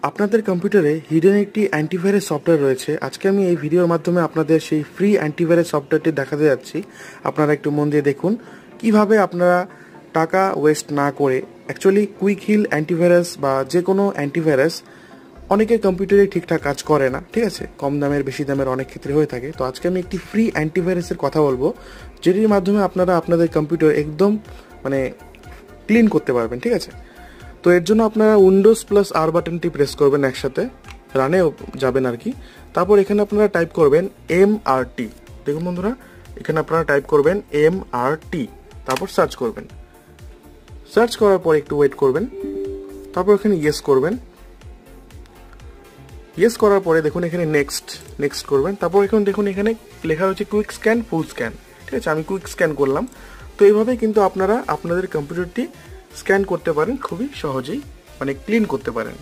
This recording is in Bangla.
আপনাদের কম্পিউটারে হিডেন একটি অ্যান্টিভাইরাস সফটওয়্যার রয়েছে। আজকে আমি এই ভিডিওর মাধ্যমে আপনাদের সেই ফ্রি অ্যান্টিভাইরাস সফটওয়্যারটি দেখাতে যাচ্ছি। আপনারা একটু মন দিয়ে দেখুন কিভাবে আপনারা টাকা ওয়েস্ট না করে অ্যাকচুয়ালি কুইক হিল অ্যান্টিভাইরাস বা যে কোনো অ্যান্টিভাইরাস অনেকের কম্পিউটারে ঠিকঠাক কাজ করে না, ঠিক আছে, কম দামের বেশি দামের অনেক ক্ষেত্রে হয়ে থাকে। তো আজকে আমি একটি ফ্রি অ্যান্টিভাইরাসের কথা বলবো, যেটির মাধ্যমে আপনারা আপনাদের কম্পিউটার একদম ক্লিন করতে পারবেন, ঠিক আছে। তো এর জন্য আপনারা উইন্ডোজ প্লাস আর বাটনটি প্রেস করবেন, একসাথে রানেও যাবেন আর কি। তারপর এখানে আপনারা টাইপ করবেন MRT। দেখুন বন্ধুরা, এখানে আপনারা টাইপ করবেন MRT, তারপর সার্চ করবেন। সার্চ করার পর একটু ওয়েট করবেন, তারপর এখানে ইয়েস করবেন। ইয়েস করার পরে দেখুন এখানে নেক্সট করবেন। তারপর এখন দেখুন এখানে লেখা হচ্ছে কুইক স্ক্যান, ফুল স্ক্যান, ঠিক আছে। আমি কুইক স্ক্যান করলাম। তো এইভাবেই কিন্তু আপনারা আপনাদের কম্পিউটারটি স্ক্যান করতে পারেন, খুবই সহজেই ক্লিন করতে পারেন।